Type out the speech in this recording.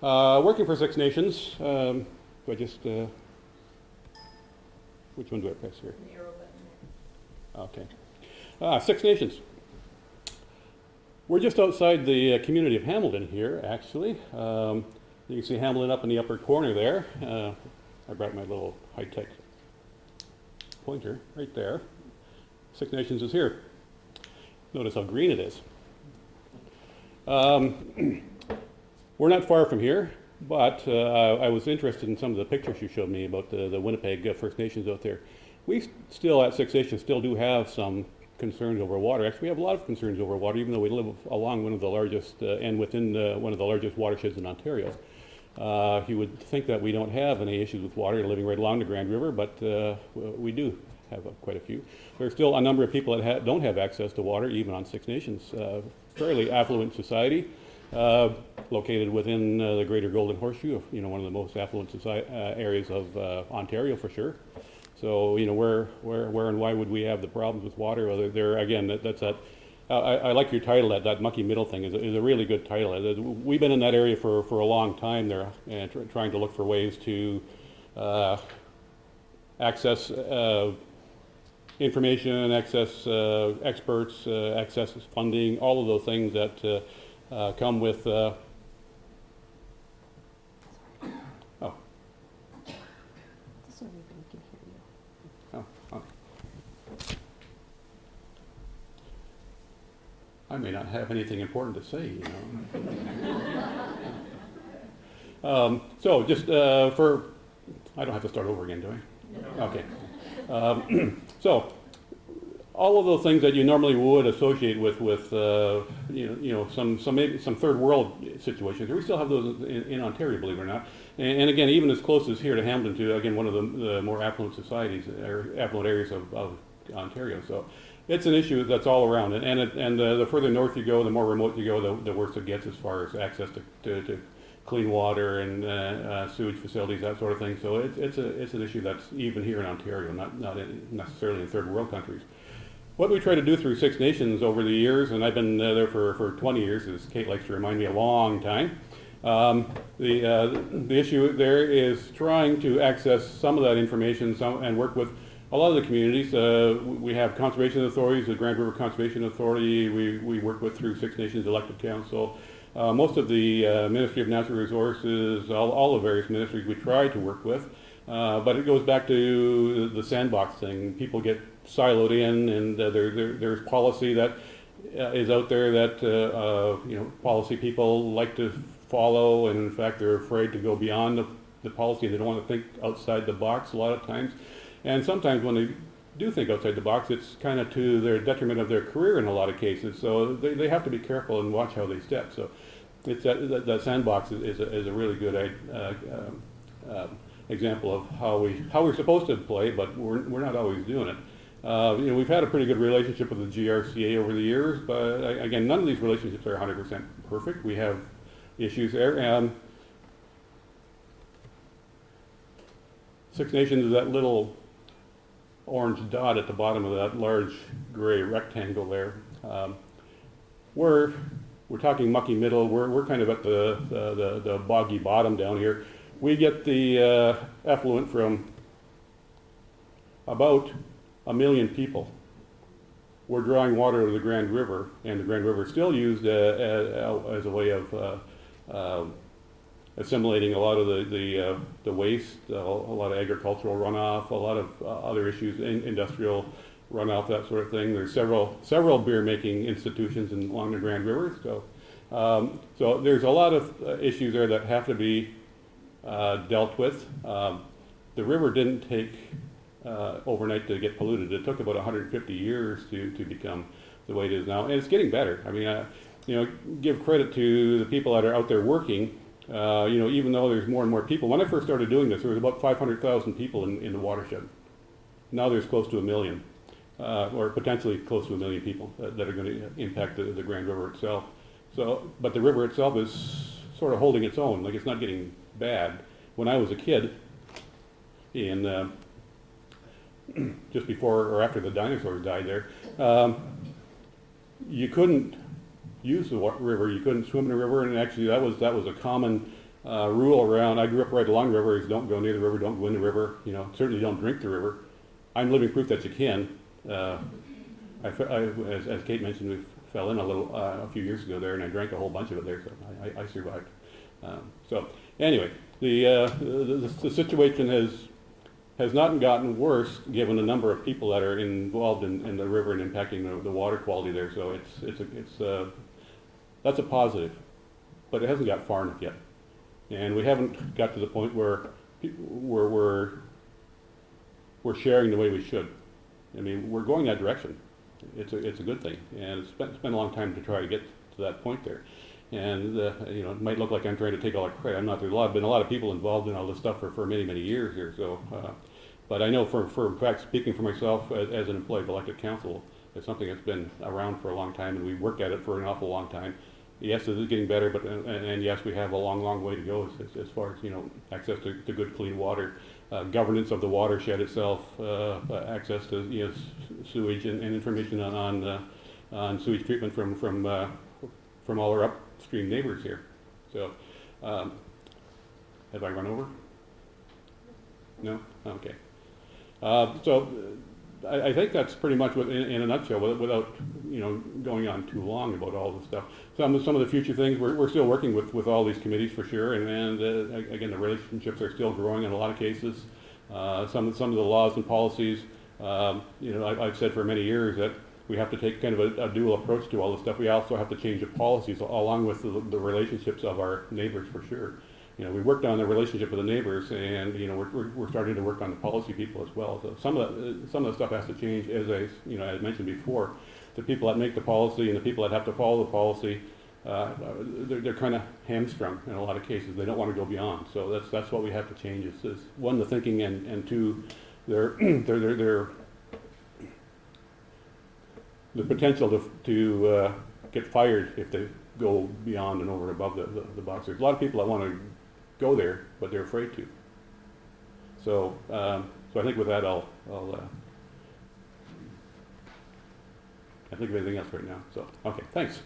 Working for Six Nations. Do I just, which one do I press here? The arrow button. Okay. Six Nations. We're just outside the community of Hamilton here, actually. You can see Hamilton up in the upper corner there. I brought my little high-tech pointer right there. Six Nations is here. Notice how green it is. We're not far from here, but I was interested in some of the pictures you showed me about the Winnipeg First Nations out there. We still, at Six Nations, still do have some concerns over water. Actually, we have a lot of concerns over water, even though we live along one of the largest and within one of the largest watersheds in Ontario. You would think that we don't have any issues with water living right along the Grand River, but we do have quite a few. There's still a number of people that don't have access to water, even on Six Nations. Fairly affluent society, located within the Greater Golden Horseshoe, one of the most affluent areas of Ontario for sure. So, where and why would we have the problems with water? There again, I like your title. That mucky middle thing is a really good title. We've been in that area for a long time there, and trying to look for ways to access information, access experts, access funding, all of those things that come with. I may not have anything important to say, So just I don't have to start over again, do I? No. Okay. So all of those things that you normally would associate with maybe some third world situations, we still have those in Ontario, believe it or not. And again, even as close as here to Hamilton, to again one of the more affluent societies or affluent areas of Ontario. So it's an issue that's all around, and the further north you go, the more remote you go, the worse it gets as far as access to clean water and sewage facilities, that sort of thing. So it's an issue that's even here in Ontario, not necessarily in third world countries. What we try to do through Six Nations over the years, and I've been there for 20 years, as Kate likes to remind me, a long time. The issue there is trying to access some of that information and work with a lot of the communities. We have conservation authorities, the Grand River Conservation Authority, we work with through Six Nations Elected Council. Most of the Ministry of Natural Resources, all the various ministries we try to work with. But it goes back to the sandbox thing. People get siloed in, and there's policy that is out there that policy people like to follow, and in fact they're afraid to go beyond the policy. They don't want to think outside the box a lot of times. And sometimes when they do think outside the box, it's kind of to their detriment of their career in a lot of cases. So they have to be careful and watch how they step. So it's that sandbox is a really good example of how we're supposed to play, but we're not always doing it. We've had a pretty good relationship with the GRCA over the years, but again, none of these relationships are 100% perfect. We have issues there. Six Nations is that little orange dot at the bottom of that large gray rectangle there. We're talking mucky middle. We're kind of at the boggy bottom down here. We get the effluent from about 1 million people. We're drawing water out of the Grand River, and the Grand River is still used as a way of assimilating a lot of the waste, a lot of agricultural runoff, a lot of other issues, industrial runoff, that sort of thing. There's several beer-making institutions along the Grand River, so there's a lot of issues there that have to be dealt with. The river didn't take overnight to get polluted. It took about 150 years to become the way it is now, and it's getting better. I mean, give credit to the people that are out there working. Even though there's more and more people. When I first started doing this, there was about 500,000 people in the watershed. Now there's close to 1 million, or potentially close to 1 million people that are going to impact the Grand River itself. But the river itself is sort of holding its own. Like, it's not getting bad. When I was a kid, in just before or after the dinosaurs died there, you couldn't use the river. You couldn't swim in the river, and actually that was a common rule around, I grew up right along the river, is don't go near the river, don't go in the river, you know, certainly don't drink the river. I'm living proof that you can. As Kate mentioned, we fell in a few years ago there, and I drank a whole bunch of it there, so I survived. So anyway, the situation has not gotten worse given the number of people that are involved in the river and impacting the water quality there. So that's a positive, but it hasn't got far enough yet, and we haven't got to the point where we're sharing the way we should. I mean, we're going that direction. It's a good thing, and it's been a long time to try to get to that point there. And you know, it might look like I'm trying to take all the credit. I'm not. There's been a lot of people involved in all this stuff for many years here. So, but I know for in fact, speaking for myself as an employee of elected council, it's something that's been around for a long time, and we've worked at it for an awful long time. Yes, it is getting better, but and yes, we have a long way to go as far as, you know, access to good clean water, governance of the watershed itself, access to, you know, sewage and information on sewage treatment from all our upstream neighbors here. So, have I run over? No? Okay. So I think that's pretty much what, in a nutshell, without, you know, going on too long about all this stuff. Some of the future things, we're still working with all these committees for sure, and again, the relationships are still growing in a lot of cases. Some of the laws and policies, you know, I've said for many years that we have to take kind of a dual approach to all this stuff. We also have to change the policies along with the relationships of our neighbors for sure. You know, we worked on the relationship with the neighbors, and, you know, we're starting to work on the policy people as well. So some of the stuff has to change, as I mentioned before. The people that make the policy and the people that have to follow the policy, they're kind of hamstrung in a lot of cases. They don't want to go beyond. So that's what we have to change. Is one, the thinking, and two, their the potential to get fired if they go beyond and over and above the box. There's a lot of people that want to go there, but they're afraid to. So, so I think with that, I'll I think of anything else right now. So, okay, thanks.